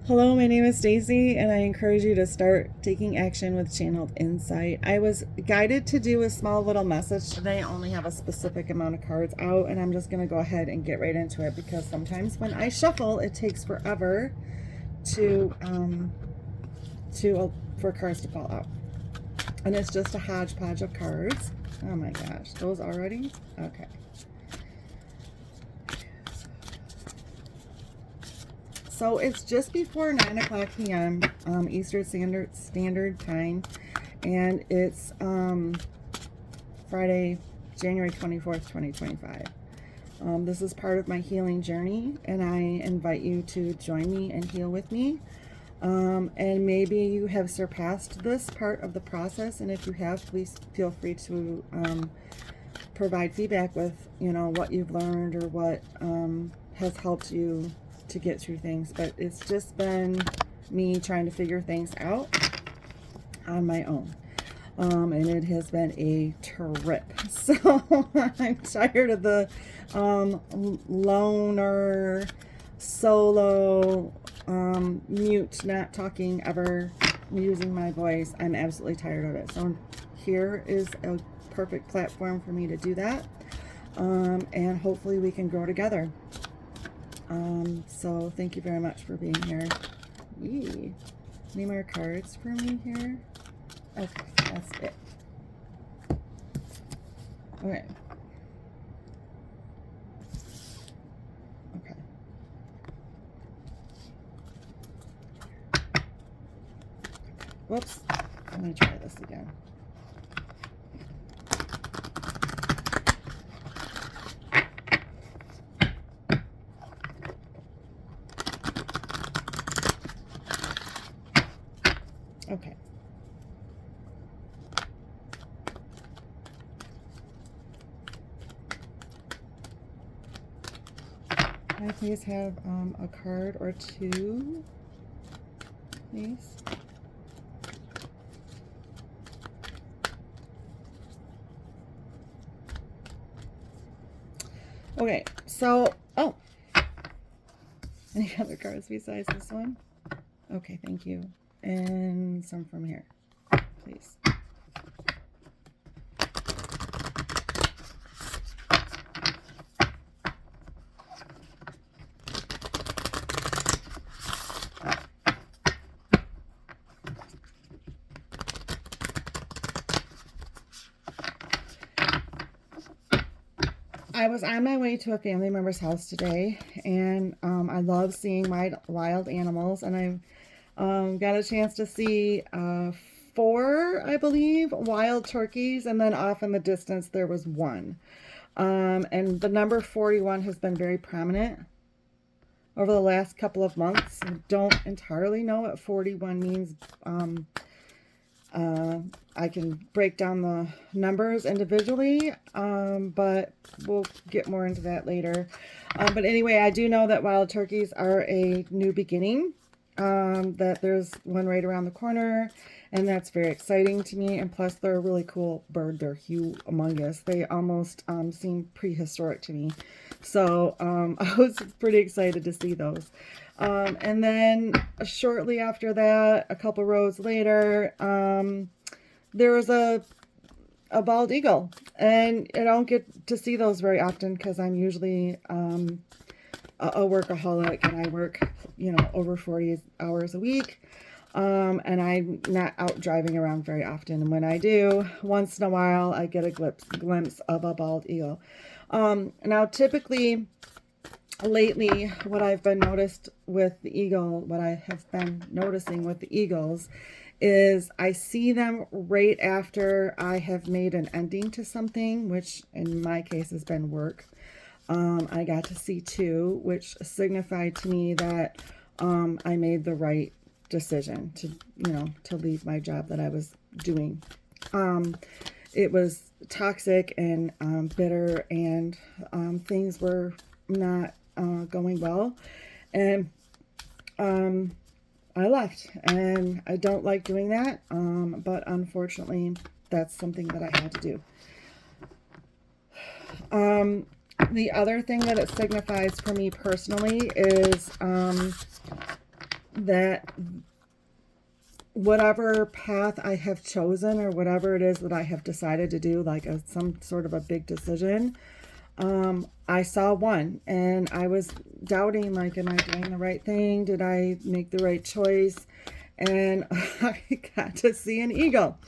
Hello, my name is Stacy, and I encourage you to start taking action with Channeled Insight. I was guided to do a small little message today. I only have a specific amount of cards out, and I'm just going to go ahead and get right into it because sometimes when I shuffle, it takes forever to for cards to fall out, and it's just a hodgepodge of cards. Oh my gosh, those already? Okay. So it's just before 9 o'clock p.m. Eastern Standard Time, and it's Friday, January 24th, 2025. This is part of my healing journey, and I invite you to join me and heal with me. And maybe you have surpassed this part of the process, and if you have, please feel free to provide feedback with, what you've learned or what has helped you to get through things. But it's just been me trying to figure things out on my own. And it has been a trip. So I'm tired of the loner, solo, mute, not talking ever, using my voice. I'm absolutely tired of it. So here is a perfect platform for me to do that. And hopefully we can grow together. So thank you very much for being here. Yee. Any more cards for me here? Okay, that's it. Okay. Okay. Whoops. I'm going to try this again. Okay. Can I please have a card or two, please? Okay, so, any other cards besides this one? Okay, thank you. And some from here, please. I was on my way to a family member's house today, and I love seeing wild animals, and I got a chance to see 4, I believe, wild turkeys, and then off in the distance there was one. And the number 41 has been very prominent over the last couple of months. I don't entirely know what 41 means. I can break down the numbers individually, but we'll get more into that later. But anyway, I do know that wild turkeys are a new beginning, that there's one right around the corner, and that's very exciting to me. And plus, they're a really cool bird. They're humongous. They almost seem prehistoric to me. So I was pretty excited to see those. And then shortly after that, a couple rows later, there was a bald eagle, and I don't get to see those very often because I'm usually a workaholic, and I work, over 40 hours a week, and I'm not out driving around very often. And when I do, once in a while, I get a glimpse of a bald eagle. Now, typically, lately, what I've been noticing with the eagles is I see them right after I have made an ending to something, which in my case has been work. I got to see 2, which signified to me that I made the right decision to leave my job that I was doing. It was toxic and bitter, and things were not going well, and I left, and I don't like doing that, but unfortunately that's something that I had to do. The other thing that it signifies for me personally is that whatever path I have chosen or whatever it is that I have decided to do, like some sort of a big decision, I saw one and I was doubting, like, am I doing the right thing? Did I make the right choice? And I got to see an eagle.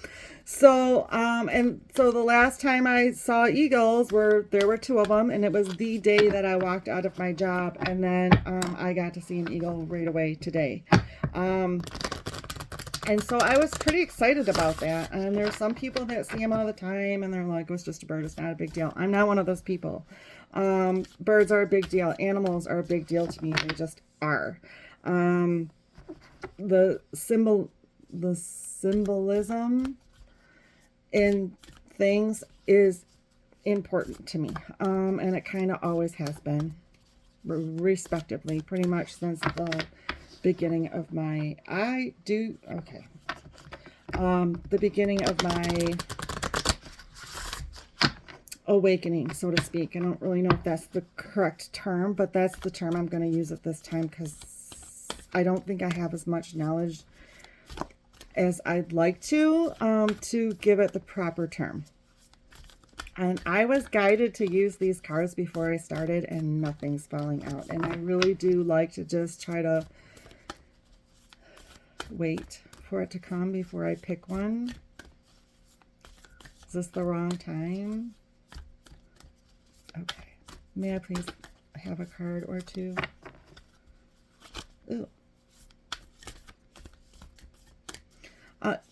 So, and so the last time I saw eagles there were two of them, and it was the day that I walked out of my job, and then I got to see an eagle right away today. And so I was pretty excited about that. And there's some people that see them all the time and they're like, oh, it's just a bird, it's not a big deal. I'm not one of those people. Birds are a big deal. Animals are a big deal to me. They just are. The symbolism in things is important to me. And it kind of always has been, respectively, pretty much since the beginning of my, the beginning of my awakening, so to speak. I don't really know if that's the correct term, but that's the term I'm going to use at this time because I don't think I have as much knowledge as I'd like to give it the proper term. And I was guided to use these cards before I started, and nothing's falling out. And I really do like to just try to wait for it to come before I pick one. Is this the wrong time? Okay. May I please have a card or two? Ooh.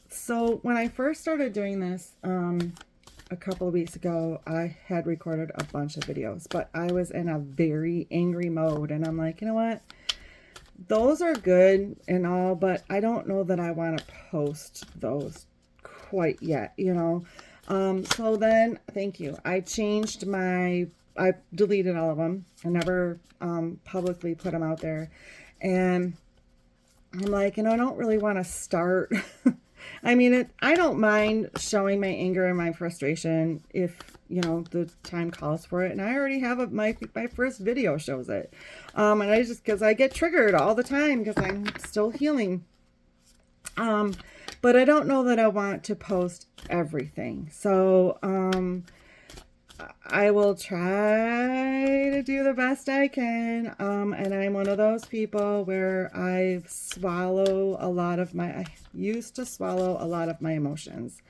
So when I first started doing this, a couple of weeks ago, I had recorded a bunch of videos, but I was in a very angry mode, and I'm like, you know what? Those are good and all, but I don't know that I want to post those quite yet, you know. So then, thank you. I deleted all of them. I never publicly put them out there. And I'm like, you know, I don't really want to start. I mean, I don't mind showing my anger and my frustration if, you know, the time calls for it. And I already have my first video shows it. And because I get triggered all the time because I'm still healing. But I don't know that I want to post everything. So, I will try to do the best I can. And I'm one of those people where I used to swallow a lot of my emotions,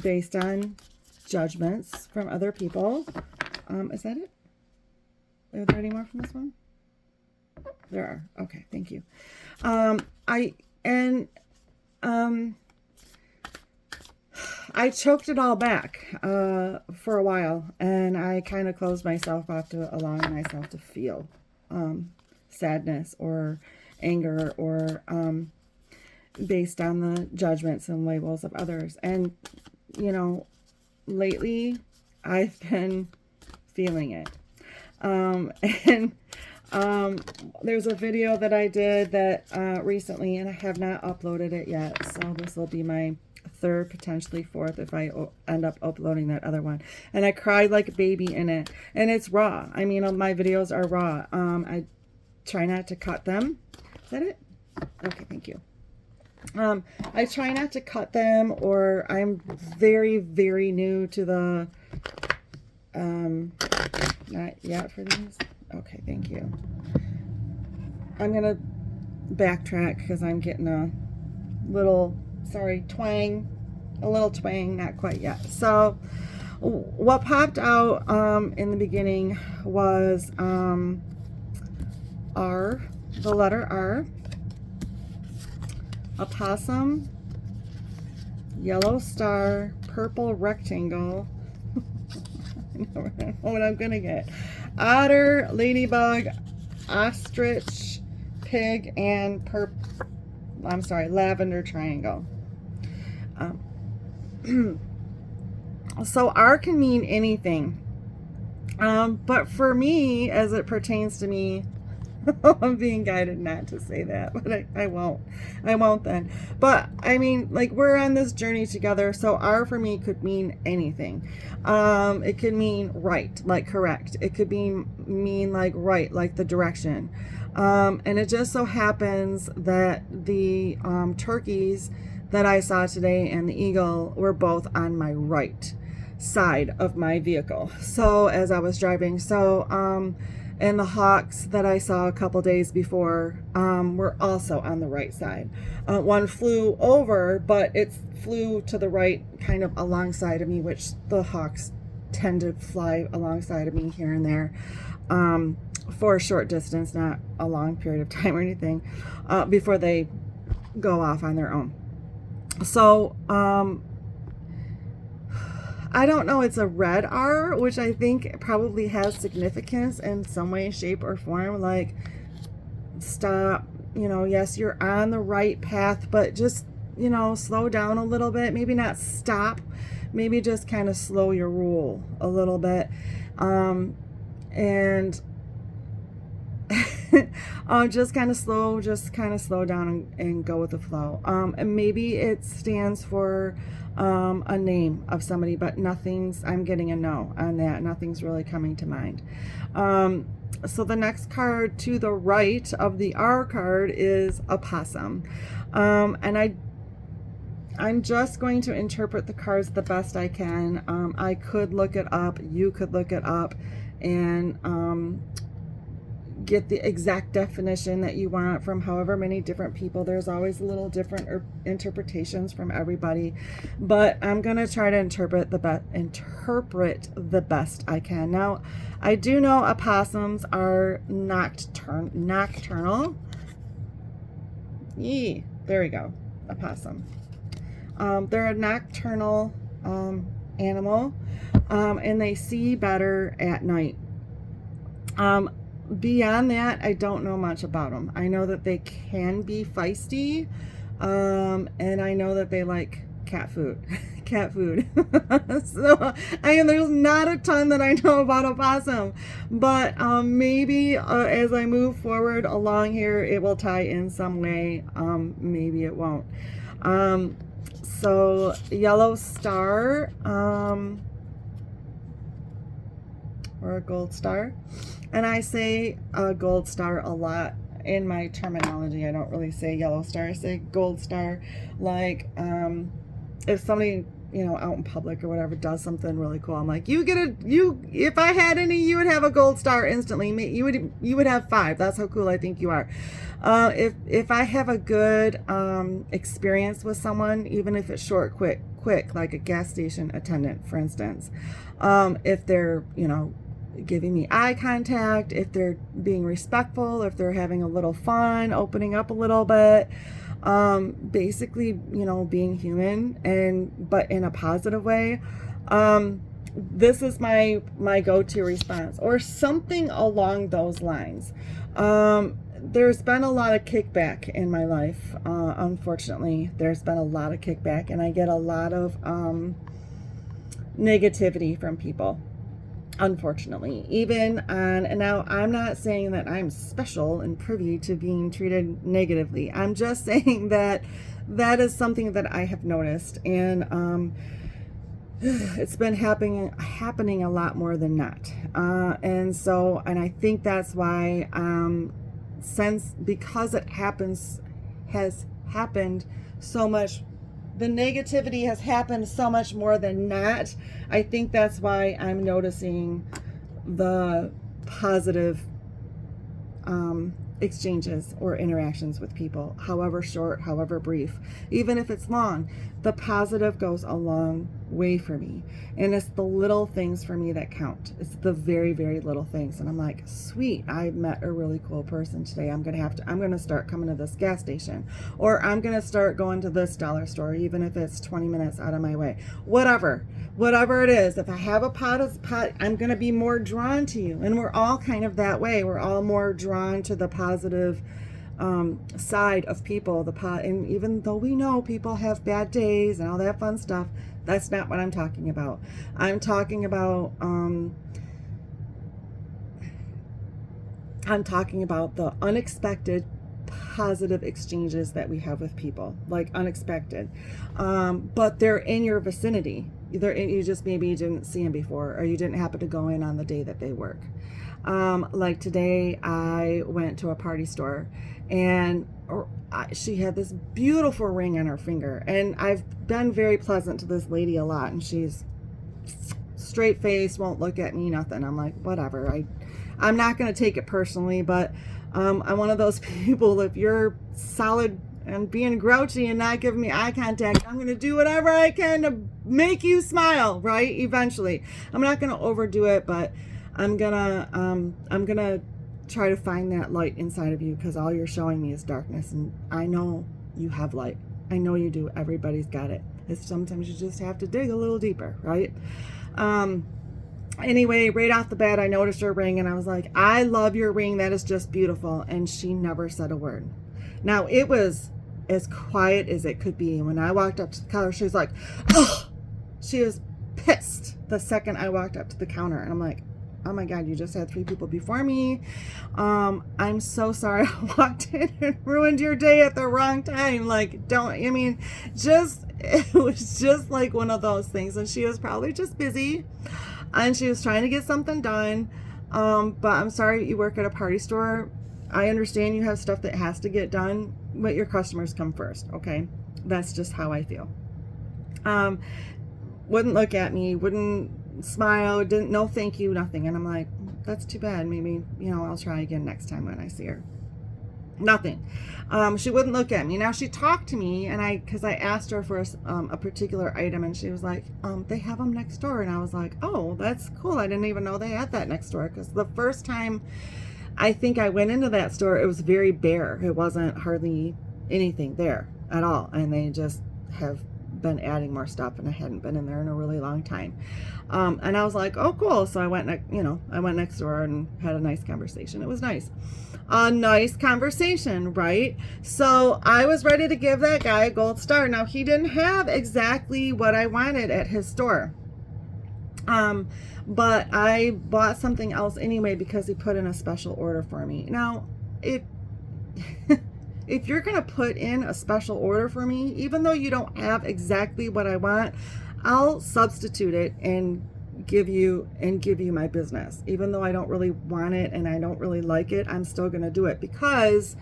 based on judgments from other people. Is that it? Are there any more from this one? There are. Okay. Thank you. I choked it all back for a while, and I kind of closed myself off to allowing myself to feel sadness or anger or based on the judgments and labels of others. And, you know, lately I've been feeling it. There's a video that I did that recently, and I have not uploaded it yet, so this will be my third, potentially fourth, if I end up uploading that other one. And I cried like a baby in it, and it's raw. I mean, my videos are raw. I try not to cut them. Is that it? Okay, thank you. I try not to cut them, or I'm very, very new to the not yet for these. Okay, thank you. I'm gonna backtrack because I'm getting a little twang, not quite yet. So what popped out in the beginning was R, the letter R, a possum, yellow star, purple rectangle. I don't know what I'm gonna get. Otter, ladybug, ostrich, pig, and lavender triangle. So R can mean anything. But for me, as it pertains to me, I'm being guided not to say that, but I won't. I won't then. But I mean, like, we're on this journey together. So R for me could mean anything. It could mean right, like correct. It could mean like right, like the direction. And it just so happens that the turkeys that I saw today and the eagle were both on my right side of my vehicle. So as I was driving, and the hawks that I saw a couple days before were also on the right side. One flew over, but it flew to the right, kind of alongside of me, which the hawks tend to fly alongside of me here and there for a short distance, not a long period of time or anything, before they go off on their own. So, I don't know, it's a red R, which I think probably has significance in some way, shape, or form. Like, stop, yes, you're on the right path, but just, slow down a little bit. Maybe not stop, maybe just kind of slow your roll a little bit. And just kind of slow down and go with the flow. And maybe it stands for a name of somebody, but I'm getting a no on that. Nothing's really coming to mind. So the next card to the right of the R card is a possum. And I'm just going to interpret the cards the best I can. I could look it up. You could look it up and get the exact definition that you want from however many different people. There's always a little different interpretations from everybody, but I'm gonna try to interpret the best I can. Now, I do know opossums are nocturnal. There we go, opossum. They're a nocturnal animal, and they see better at night. Beyond that, I don't know much about them. I know that they can be feisty, and I know that they like cat food. So, there's not a ton that I know about a possum, but maybe as I move forward along here, it will tie in some way. Maybe it won't. So, yellow star, or a gold star. And I say gold star a lot in my terminology. I don't really say yellow star. I say gold star. Like, if somebody, out in public or whatever does something really cool, I'm like, if I had any, you would have a gold star instantly. You would have 5. That's how cool I think you are. If I have a good experience with someone, even if it's short, quick, like a gas station attendant, for instance, if they're, giving me eye contact, if they're being respectful, if they're having a little fun, opening up a little bit, basically, being human, but in a positive way, this is my go-to response, or something along those lines. There's been a lot of kickback in my life. Unfortunately, there's been a lot of kickback, and I get a lot of negativity from people. Unfortunately, and now I'm not saying that I'm special and privy to being treated negatively. I'm just saying that is something that I have noticed, and it's been happening a lot more than not. And I think that's why, because it has happened so much. The negativity has happened so much more than not. I think that's why I'm noticing the positive exchanges or interactions with people, however short, however brief, even if it's long. The positive goes a long way for me, and it's the little things for me that count. It's the very, very little things, and I'm like, sweet, I met a really cool person today. I'm gonna start coming to this gas station, or I'm gonna start going to this dollar store, even if it's 20 minutes out of my way. Whatever it is, if I have a pot, I'm gonna be more drawn to you, and we're all kind of that way. We're all more drawn to the positive side of people, and even though we know people have bad days and all that fun stuff, that's not what I'm talking about. I'm talking about I'm talking about the unexpected positive exchanges that we have with people, like unexpected. But they're in your vicinity. You just maybe you didn't see them before, or you didn't happen to go in on the day that they work. Like today, I went to a party store, and she had this beautiful ring on her finger, and I've been very pleasant to this lady a lot, and she's straight face, won't look at me, nothing. I'm like, whatever. I'm not going to take it personally, but I'm one of those people, if you're solid and being grouchy and not giving me eye contact, I'm going to do whatever I can to make you smile, right? Eventually. I'm not going to overdo it, but I'm going to try to find that light inside of you, because all you're showing me is darkness, and I know you have light. I know you do. Everybody's got it. It's sometimes you just have to dig a little deeper, right? Anyway, right off the bat, I noticed her ring, and I was like, I love your ring. That is just beautiful. And she never said a word. Now, it was as quiet as it could be. When I walked up to the counter, she was like, oh, she was pissed the second I walked up to the counter. And I'm like, oh my God, you just had 3 people before me. I'm so sorry I walked in and ruined your day at the wrong time. Like, it was just like one of those things. And she was probably just busy, and she was trying to get something done. But I'm sorry you work at a party store. I understand you have stuff that has to get done, but your customers come first, okay? That's just how I feel. Wouldn't look at me, wouldn't smile, didn't, no thank you, nothing. And I'm like, that's too bad. Maybe, I'll try again next time when I see her. Nothing. She wouldn't look at me. Now, she talked to me, and because I asked her for a particular item, and she was like, they have them next door. And I was like, oh, that's cool. I didn't even know they had that next door, because the first time I think I went into that store, it was very bare. It wasn't hardly anything there at all. And they just have been adding more stuff, and I hadn't been in there in a really long time. And I was like, oh, cool. So I went next door and had a nice conversation. It was nice. A nice conversation, right? So I was ready to give that guy a gold star. Now, he didn't have exactly what I wanted at his store. But I bought something else anyway, because he put in a special order for me. Now, if you're going to put in a special order for me, even though you don't have exactly what I want, I'll substitute it and give you my business. Even though I don't really want it and I don't really like it, I'm still going to do it, because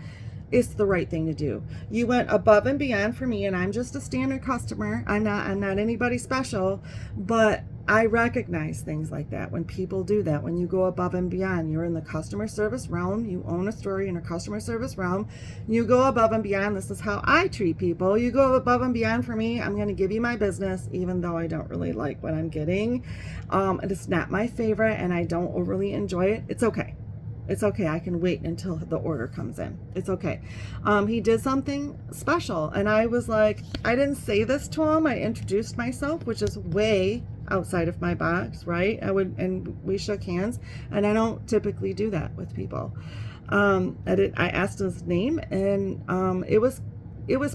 it's the right thing to do. You went above and beyond for me, and I'm just a standard customer. I'm not anybody special, but I recognize things like that when people do that. When you go above and beyond, you're in the customer service realm. You own a store in a customer service realm. You go above and beyond. This is how I treat people. You go above and beyond for me. I'm going to give you my business, even though I don't really like what I'm getting. It's not my favorite, and I don't overly enjoy it. It's okay. It's okay. I can wait until the order comes in. It's okay. He did something special, and I was like, I didn't say this to him. I introduced myself, which is way outside of my box, right? And we shook hands, and I don't typically do that with people. I asked his name, and it was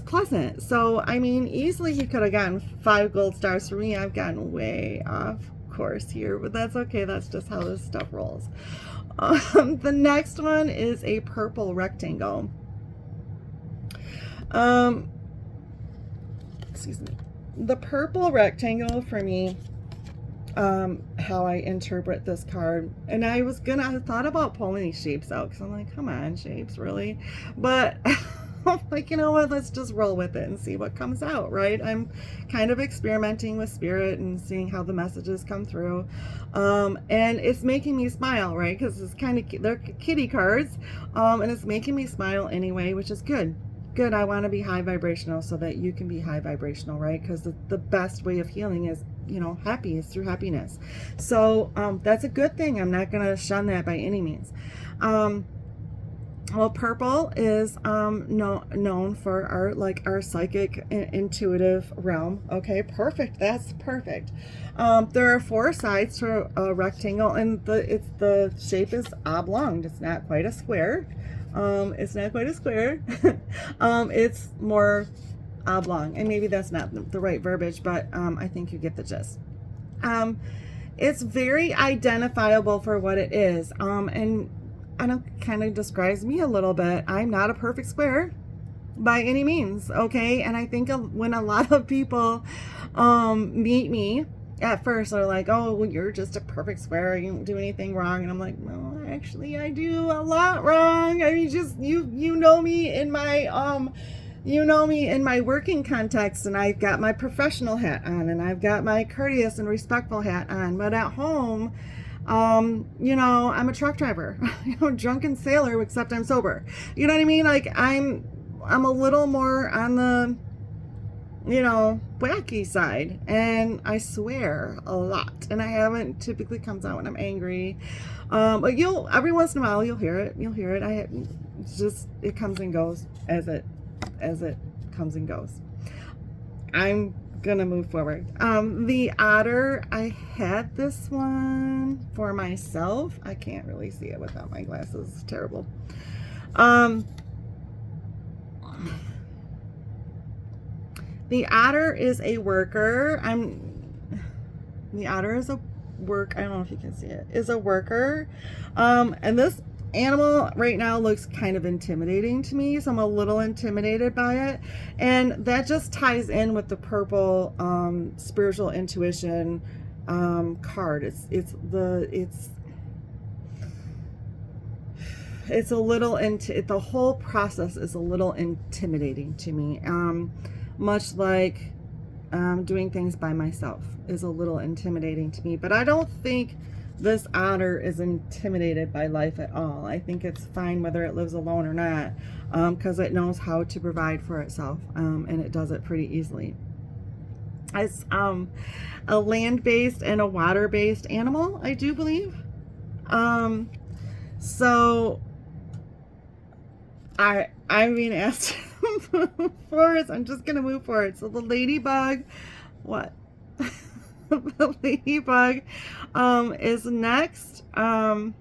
pleasant. So, I mean, easily he could have gotten 5 gold stars for me. I've gotten way off course here, but that's okay. That's just how this stuff rolls. The next one is a purple rectangle. Excuse me. The purple rectangle for me, how I interpret this card, and I thought about pulling these shapes out, because I'm like, come on, shapes, really? But I'm like, you know what, let's just roll with it and see what comes out, right? I'm kind of experimenting with spirit and seeing how the messages come through, and it's making me smile, right? Because it's they're kitty cards, and it's making me smile anyway, which is good. I want to be high vibrational so that you can be high vibrational, right? Because the best way of healing is, happy, is through happiness. So that's a good thing. I'm not going to shun that by any means. Well, purple is known for our psychic, intuitive realm. Okay, perfect. That's perfect. There are 4 sides to a rectangle, and the shape is oblong. It's not quite a square. It's more oblong, and maybe that's not the right verbiage, but I think you get the gist. It's very identifiable for what it is, and I don't kind of describes me a little bit. I'm not a perfect square by any means, okay? And I think when a lot of people meet me at first, they're like, "Oh, well, you're just a perfect square. You don't do anything wrong." And I'm like, "No, actually, I do a lot wrong. I mean, just you know me in my working context, and I've got my professional hat on, and I've got my courteous and respectful hat on. But at home, I'm a truck driver, drunken sailor, except I'm sober. You know what I mean? Like I'm a little more on the, wacky side, and I swear a lot, and I haven't typically comes out when I'm angry. But every once in a while you'll hear it. It comes and goes as it comes and goes. I'm gonna move forward. The otter, I had this one for myself. I can't really see it without my glasses. It's terrible. The otter is a worker. The otter is a work. I don't know if you can see it. Is a worker. And this animal right now looks kind of intimidating to me, so I'm a little intimidated by it. And that just ties in with the purple spiritual intuition card. It's a little the whole process is a little intimidating to me. Much like doing things by myself is a little intimidating to me, but I don't think this otter is intimidated by life at all. I think it's fine whether it lives alone or not, because it knows how to provide for itself, and it does it pretty easily. It's a land-based and a water-based animal, I do believe. So I'm being asked for it. I'm just gonna move forward. So the ladybug, what? The ladybug is next. And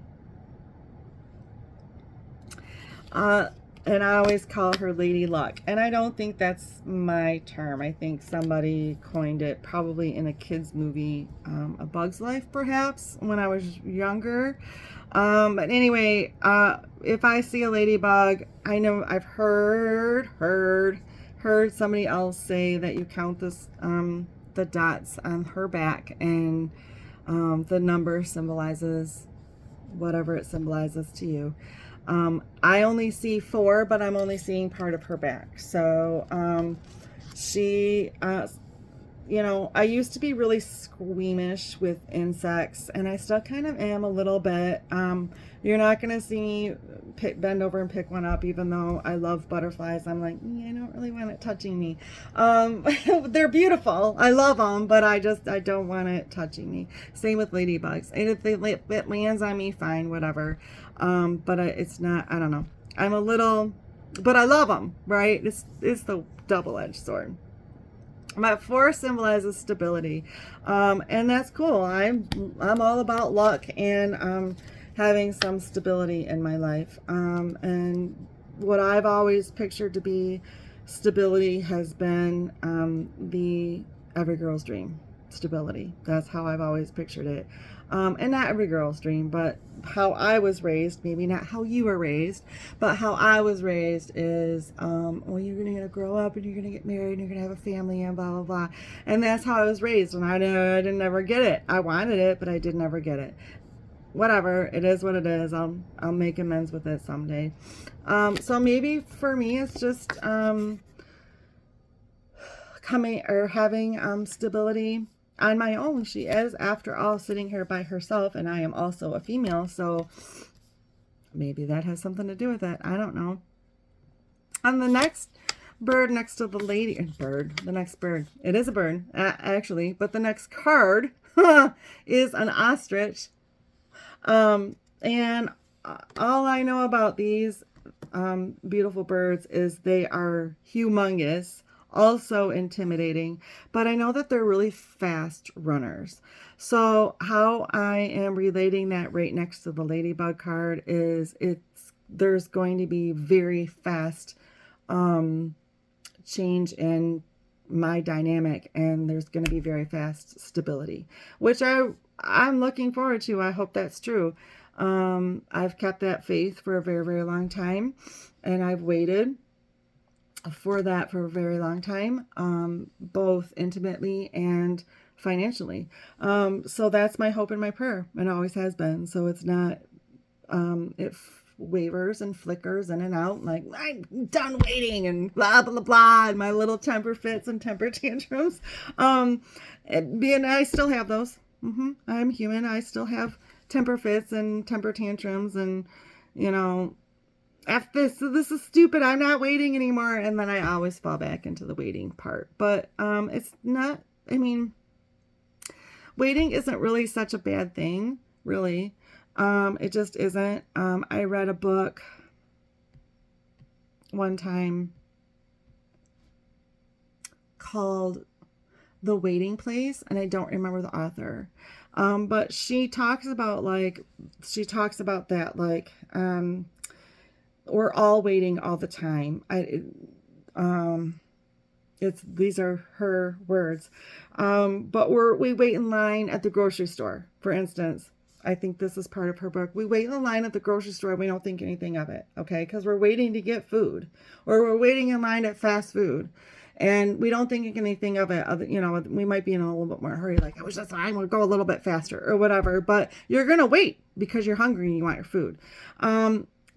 I always call her Lady Luck. And I don't think that's my term. I think somebody coined it probably in a kid's movie, A Bug's Life, perhaps, when I was younger. But anyway, if I see a ladybug, I know I've heard somebody else say that you count this, the dots on her back, and the number symbolizes whatever it symbolizes to you. I only see 4, but I'm only seeing part of her back. So she, I used to be really squeamish with insects, and I still kind of am a little bit. You're not going to see me bend over and pick one up, even though I love butterflies. I'm like, I don't really want it touching me. They're beautiful. I love them, but I don't want it touching me. Same with ladybugs. And if it lands on me, fine, whatever. But it's not, I don't know. I'm a little, but I love them, right? It's the double-edged sword. My 4 symbolizes stability, and that's cool. I'm all about luck and having some stability in my life. And what I've always pictured to be stability has been the every girl's dream. Stability. That's how I've always pictured it. And not every girl's dream, but how I was raised, maybe not how you were raised, but how I was raised is, well, you're going to grow up and you're going to get married and you're going to have a family and blah, blah, blah. And that's how I was raised. And I didn't ever get it. I wanted it, but I didn't ever get it. Whatever, it is what it is. I'll make amends with it someday. So maybe for me, it's just having stability on my own. She is, after all, sitting here by herself, and I am also a female, so maybe that has something to do with it. I don't know. On the next bird next to the next bird, it is a bird, actually, but the next card is an ostrich. And all I know about these beautiful birds is they are humongous, also intimidating, but I know that they're really fast runners. So how I am relating that right next to the ladybug card is there's going to be very fast change in my dynamic, and there's going to be very fast stability, which I'm looking forward to. I hope that's true. I've kept that faith for a very, very long time, and I've waited for that for a very long time, both intimately and financially. So that's my hope and my prayer, and always has been. So it's not, it wavers and flickers in and out, like, I'm done waiting and blah, blah, blah, and my little temper fits and temper tantrums. And I still have those. I'm human. I still have temper fits and temper tantrums, and, you know, F this, this is stupid, I'm not waiting anymore. And then I always fall back into the waiting part. But it's not, I mean, waiting isn't really such a bad thing, really. It just isn't. I read a book one time called The Waiting Place, and I don't remember the author. But she talks about that, like, we're all waiting all the time. These are her words. But we wait in line at the grocery store, for instance. I think this is part of her book. We wait in the line at the grocery store. We don't think anything of it, okay? Because we're waiting to get food, or we're waiting in line at fast food, and we don't think anything of it. You know, we might be in a little bit more hurry, like, I'm going to go a little bit faster or whatever. But you're going to wait because you're hungry and you want your food.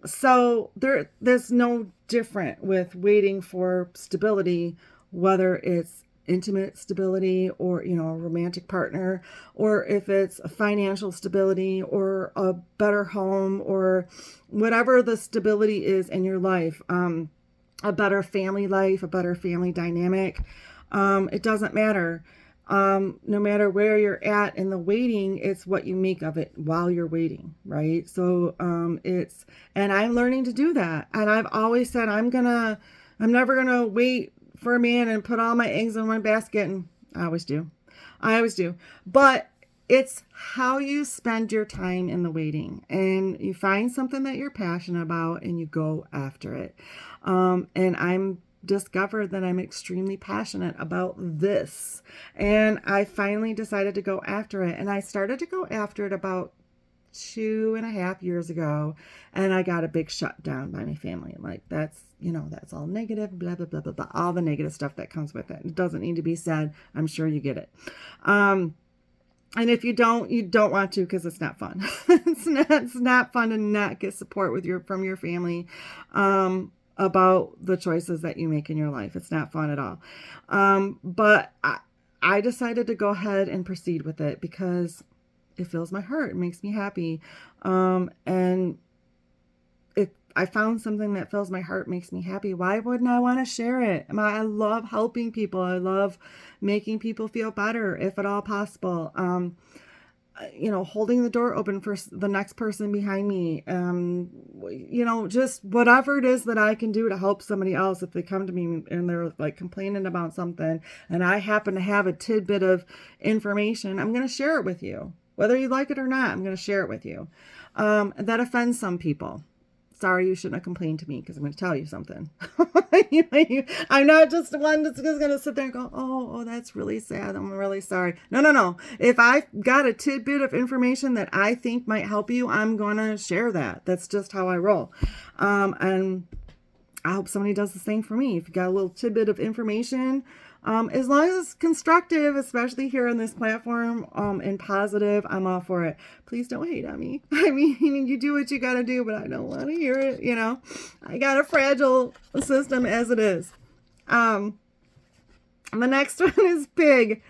So there's no different with waiting for stability, whether it's intimate stability or, you know, a romantic partner, or if it's a financial stability or a better home, or whatever the stability is in your life, a better family life, a better family dynamic. It doesn't matter. No matter where you're at in the waiting, it's what you make of it while you're waiting, right? So and I'm learning to do that. And I've always said I'm never gonna wait for a man and put all my eggs in one basket. And I always do. But it's how you spend your time in the waiting, and you find something that you're passionate about and you go after it. And I'm discovered that I'm extremely passionate about this, and I finally decided to go after it. And I started to go after it about 2.5 years ago, and I got a big shutdown by my family. Like, that's all negative, blah, blah, blah, blah, blah, all the negative stuff that comes with it. It doesn't need to be said. I'm sure you get it. And if you don't want to, because it's not fun. It's not fun to not get support from your family, about the choices that you make in your life. It's not fun at all. But I decided to go ahead and proceed with it because it fills my heart. It makes me happy. And if I found something that fills my heart, makes me happy, why wouldn't I want to share it? I love helping people. I love making people feel better, if at all possible. Holding the door open for the next person behind me. Just whatever it is that I can do to help somebody else. If they come to me and they're like complaining about something, and I happen to have a tidbit of information, I'm going to share it with you. Whether you like it or not, I'm going to share it with you. That offends some people. Sorry, you shouldn't have complained to me, because I'm going to tell you something. I'm not just the one that's going to sit there and go, oh, that's really sad. I'm really sorry. No. If I've got a tidbit of information that I think might help you, I'm going to share that. That's just how I roll. And I hope somebody does the same for me. If you got a little tidbit of information, as long as it's constructive, especially here on this platform, and positive, I'm all for it. Please don't hate on me. I mean, you do what you gotta do, but I don't want to hear it. I got a fragile system as it is. The next one is pig.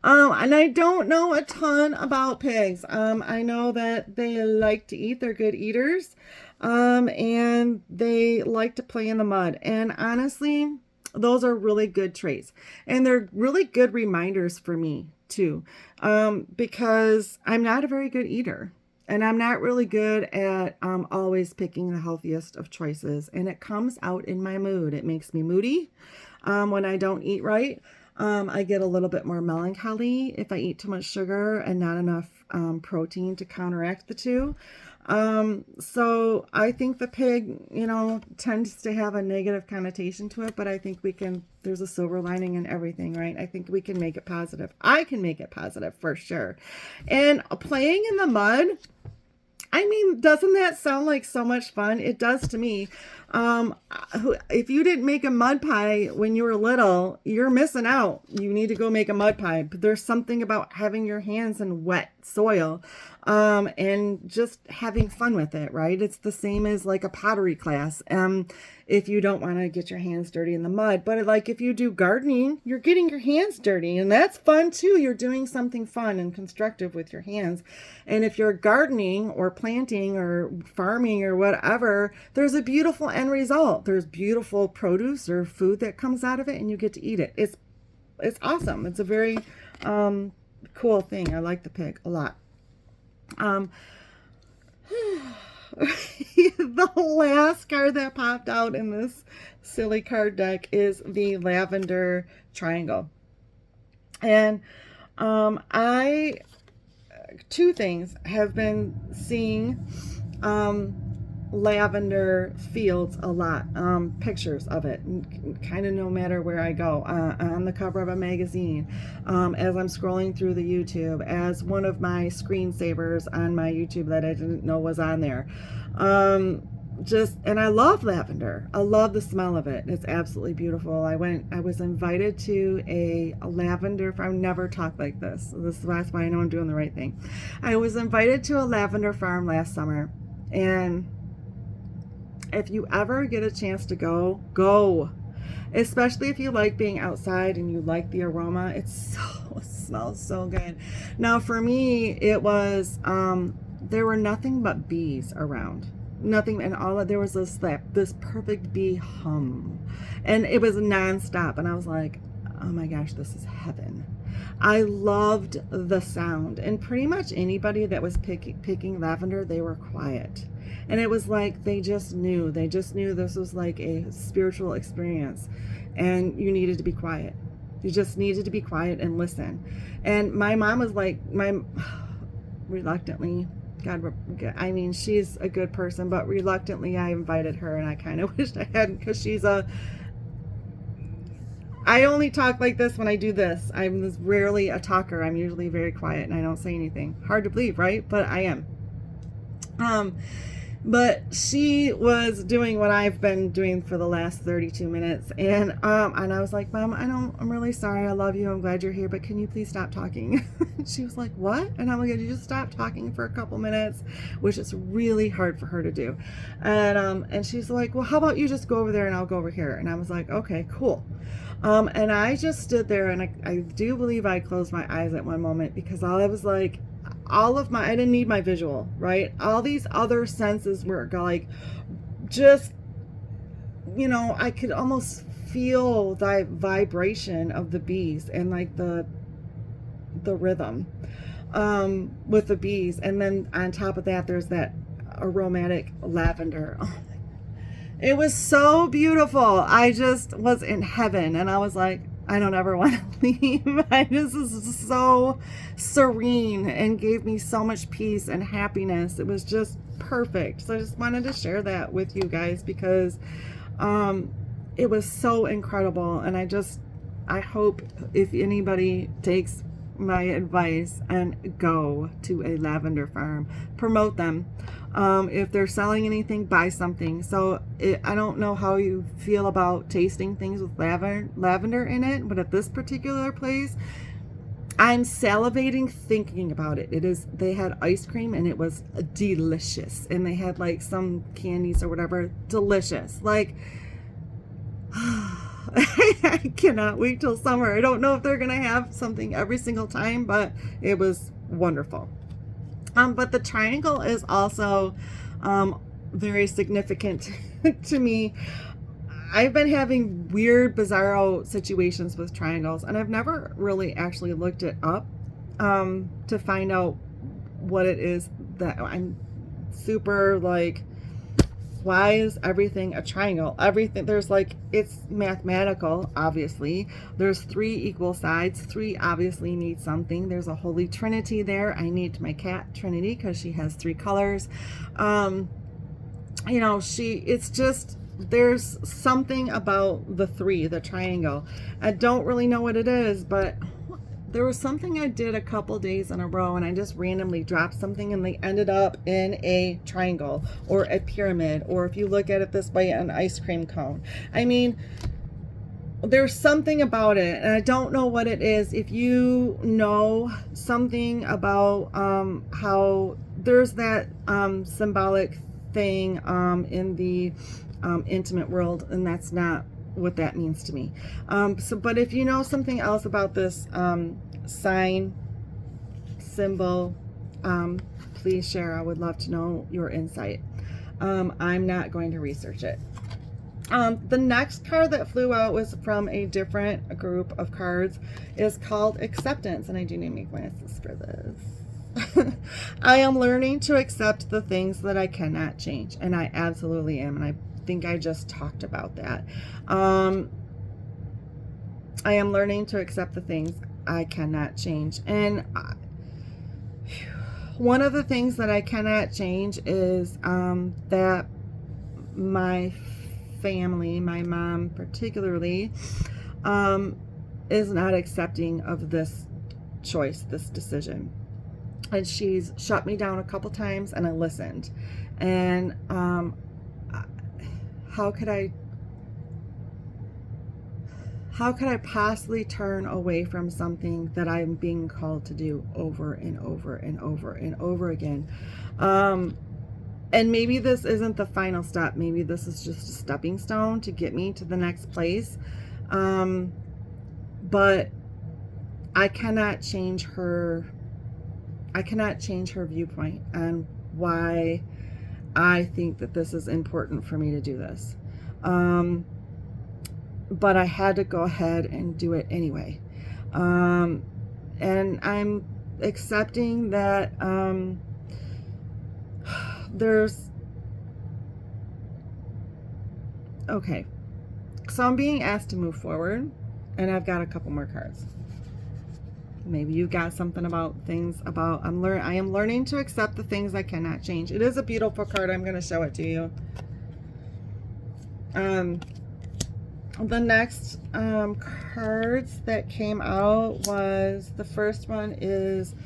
And I don't know a ton about pigs. I know that they like to eat. They're good eaters. And they like to play in the mud. And honestly, those are really good traits. And they're really good reminders for me too. Because I'm not a very good eater. And I'm not really good at always picking the healthiest of choices. And it comes out in my mood. It makes me moody when I don't eat right. I get a little bit more melancholy if I eat too much sugar and not enough protein to counteract the two. So I think the pig, tends to have a negative connotation to it, but I think there's a silver lining in everything, right? I think we can make it positive. I can make it positive for sure. And playing in the mud, I mean, doesn't that sound like so much fun? It does to me. If you didn't make a mud pie when you were little, you're missing out. You need to go make a mud pie. But there's something about having your hands in wet soil, and just having fun with it, right? It's the same as like a pottery class. If you don't want to get your hands dirty in the mud, but like if you do gardening, you're getting your hands dirty, and that's fun too. You're doing something fun and constructive with your hands. And if you're gardening or planting or farming or whatever, there's a beautiful end result. There's beautiful produce or food that comes out of it, and you get to eat it. It's awesome. It's a very cool thing. I like the pig a lot. The last card that popped out in this silly card deck is the lavender triangle. And two things, have been seeing lavender fields a lot, pictures of it, kind of no matter where I go, on the cover of a magazine, as I'm scrolling through the YouTube, as one of my screensavers on my YouTube that I didn't know was on there. And I love lavender. I love the smell of it. It's absolutely beautiful. I was invited to a lavender farm. I've never talked like this. That's why I know I'm doing the right thing. I was invited to a lavender farm last summer, and if you ever get a chance to go. Especially if you like being outside and you like the aroma. It smells so good. Now for me, it was, there were nothing but bees around. Nothing, and there was this perfect bee hum. And it was nonstop. And I was like, oh my gosh, this is heaven. I loved the sound. And pretty much anybody that was picking lavender, they were quiet. And it was like they just knew this was like a spiritual experience, and you needed to be quiet. You just needed to be quiet and listen. And my mom was like, reluctantly, I mean, she's a good person, but reluctantly I invited her, and I kind of wished I hadn't, because I only talk like this when I do this. I'm rarely a talker. I'm usually very quiet and I don't say anything. Hard to believe, right? But I am. But she was doing what I've been doing for the last 32 minutes. And I was like, Mom, I'm really sorry. I love you. I'm glad you're here, but can you please stop talking? She was like, what? And I'm like, you just stop talking for a couple minutes, which is really hard for her to do. And she's like, well, how about you just go over there and I'll go over here? And I was like, okay, cool. And I just stood there, and I do believe I closed my eyes at one moment, because I was like, I didn't need my visual, right? All these other senses were like, just, I could almost feel the vibration of the bees and like the rhythm, with the bees. And then on top of that, there's that aromatic lavender. Oh, it was so beautiful. I just was in heaven, and I was like, I don't ever want to leave. This is so serene and gave me so much peace and happiness. It was just perfect. So I just wanted to share that with you guys, because it was so incredible. And I hope if anybody takes my advice and go to a lavender farm, promote them. If they're selling anything, buy something. So I don't know how you feel about tasting things with lavender in it, but at this particular place, I'm salivating thinking about it. They had ice cream, and it was delicious. And they had like some candies or whatever, delicious. Like, I cannot wait till summer. I don't know if they're going to have something every single time, but it was wonderful. But the triangle is also very significant to me. I've been having weird, bizarro situations with triangles, and I've never really actually looked it up to find out what it is that I'm super like, why is everything a triangle? Everything, there's like, it's mathematical, obviously. There's 3 equal sides. 3 obviously need something. There's a holy trinity there. I need my cat Trinity because she has 3 colors. It's just, there's something about the 3, the triangle. I don't really know what it is, but there was something I did a couple days in a row, and I just randomly dropped something and they ended up in a triangle or a pyramid, or if you look at it this way, an ice cream cone. I mean, there's something about it, and I don't know what it is. If you know something about how there's that symbolic thing in the intimate world, and that's not what that means to me. But if you know something else about this sign, symbol, please share. I would love to know your insight. I'm not going to research it. The next card that flew out was from a different group of cards. Is called Acceptance, and I do need to make glasses for this. I am learning to accept the things that I cannot change, and I absolutely am, and I think I just talked about that. I am learning to accept the things I cannot change, and one of the things that I cannot change is that my family, my mom particularly, is not accepting of this choice, this decision. And she's shut me down a couple times, and I listened. And how could I possibly turn away from something that I'm being called to do over and over and over and over again? And maybe this isn't the final step. Maybe this is just a stepping stone to get me to the next place. But I cannot change her. I cannot change her viewpoint on why I think that this is important for me to do this. But I had to go ahead and do it anyway. And I'm accepting that okay, so I'm being asked to move forward, and I've got a couple more cards. Maybe you got something about things about I am learning to accept the things I cannot change. It is a beautiful card. I'm going to show it to you. The next cards that came out was, the first one is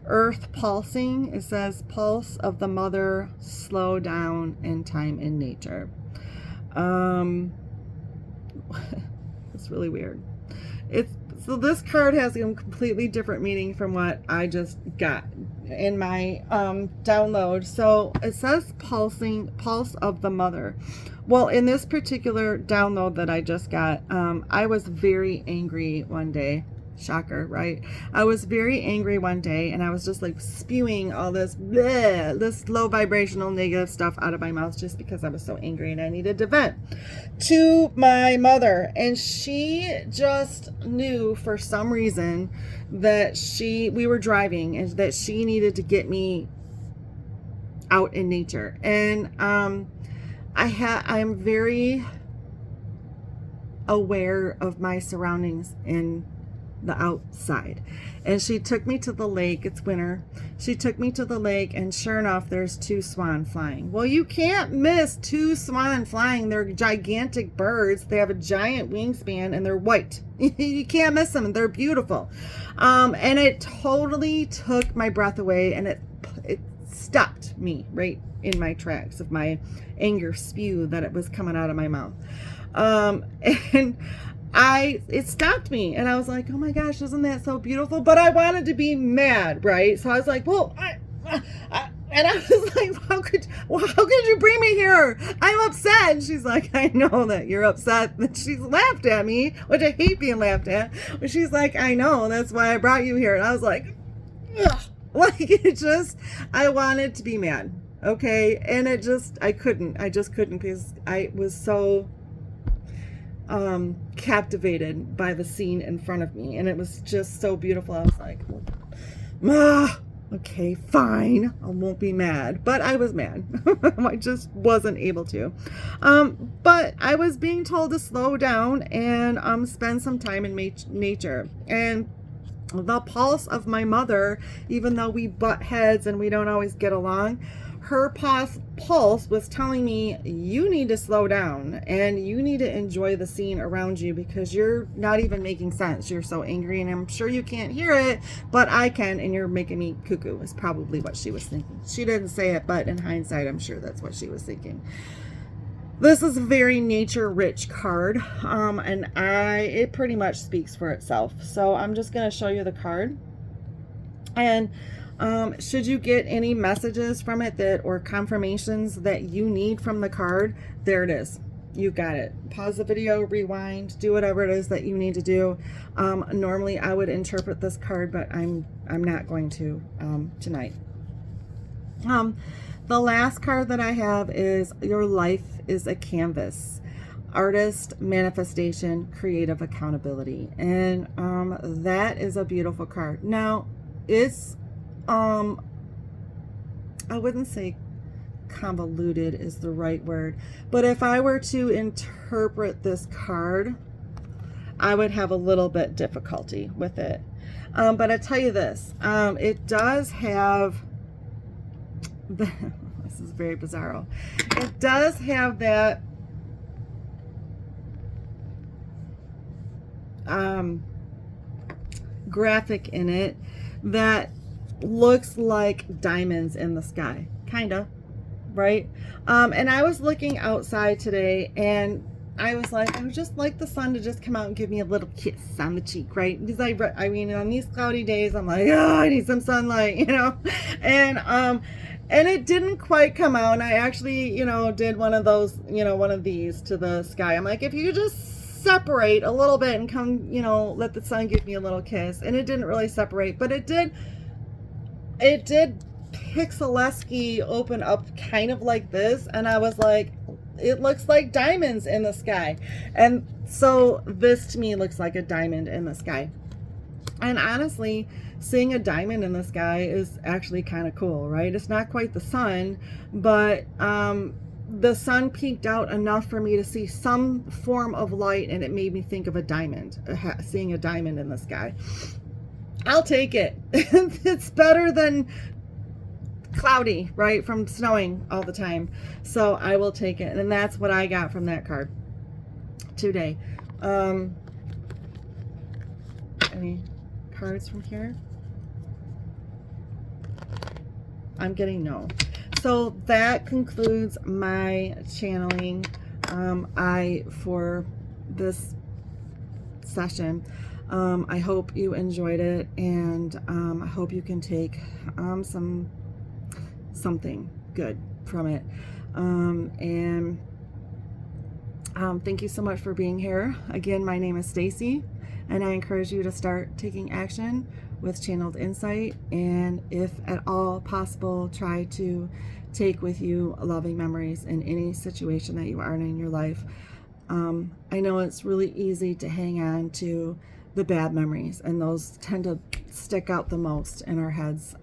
Earth Pulsing. It says Pulse of the Mother, Slow Down in Time in Nature. It's really weird. So this card has a completely different meaning from what I just got in my download. So it says Pulse of the Mother. Well, in this particular download that I just got, I was very angry one day. Shocker, right? I was very angry one day, and I was just like spewing all this bleh, this low vibrational negative stuff out of my mouth just because I was so angry and I needed to vent to my mother. And she just knew for some reason that we were driving and that she needed to get me out in nature. And I'm very aware of my surroundings in the outside, and she took me to the lake. It's winter. She took me to the lake, and sure enough, there's two swan flying. Well, you can't miss two swan flying. They're gigantic birds. They have a giant wingspan, and they're white. You can't miss them. They're beautiful. And it totally took my breath away, and it stopped me right in my tracks of my anger spew that it was coming out of my mouth. And it stopped me, and I was like, oh my gosh, isn't that so beautiful? But I wanted to be mad, right? So I was like, well, and I was like, how could you bring me here? I'm upset. And she's like, I know that you're upset. And she's laughed at me, which I hate being laughed at. But she's like, I know, that's why I brought you here. And I was like, ugh. Like, I wanted to be mad. Okay. And I just couldn't because I was so captivated by the scene in front of me, and it was just so beautiful. I was like, okay, fine, I won't be mad. But I was mad. I just wasn't able to. But I was being told to slow down and spend some time in nature. And the pulse of my mother, even though we butt heads and we don't always get along, her pulse was telling me, you need to slow down and you need to enjoy the scene around you, because you're not even making sense. You're so angry, and I'm sure you can't hear it, but I can, and you're making me cuckoo, is probably what she was thinking. She didn't say it, but in hindsight, I'm sure that's what she was thinking. This is a very nature-rich card, and it pretty much speaks for itself. So I'm just going to show you the card. And should you get any messages from it or confirmations that you need from the card, there it is. You got it. Pause the video, rewind, do whatever it is that you need to do. Normally I would interpret this card, but I'm not going to tonight. The last card that I have is Your Life is a Canvas. Artist, manifestation, creative accountability. And that is a beautiful card. Now, it's I wouldn't say convoluted is the right word, but if I were to interpret this card, I would have a little bit difficulty with it. But I tell you this, it does have this is very bizarro. It does have that graphic in it that looks like diamonds in the sky, kind of, right? And I was looking outside today, and I was like, I would just like the sun to just come out and give me a little kiss on the cheek, right? Because I mean, on these cloudy days, I'm like, oh, I need some sunlight, you know? And it didn't quite come out. And I actually, you know, did one of those, you know, one of these to the sky. I'm like, if you could just separate a little bit and come, you know, let the sun give me a little kiss. And it didn't really separate, but it did pixelesque open up kind of like this. And I was like, it looks like diamonds in the sky. And so this to me looks like a diamond in the sky. And honestly, seeing a diamond in the sky is actually kind of cool, right? It's not quite the sun, but the sun peeked out enough for me to see some form of light, and it made me think of a diamond, seeing a diamond in the sky. I'll take it. It's better than cloudy, right, from snowing all the time. So I will take it. And that's what I got from that card today. Any cards from here? I'm getting no. So that concludes my channeling for this session. I hope you enjoyed it, and I hope you can take something good from it. Thank you so much for being here. Again, my name is Stacy, and I encourage you to start taking action with Channeled Insight, and if at all possible, try to take with you loving memories in any situation that you are in your life. I know it's really easy to hang on to the bad memories, and those tend to stick out the most in our heads,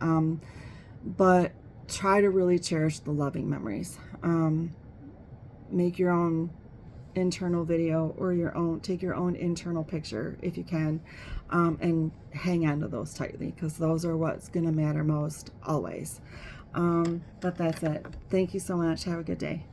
but try to really cherish the loving memories. Make your own internal video, or take your own internal picture if you can, and hang on to those tightly, because those are what's going to matter most always. But that's it. Thank you so much. Have a good day.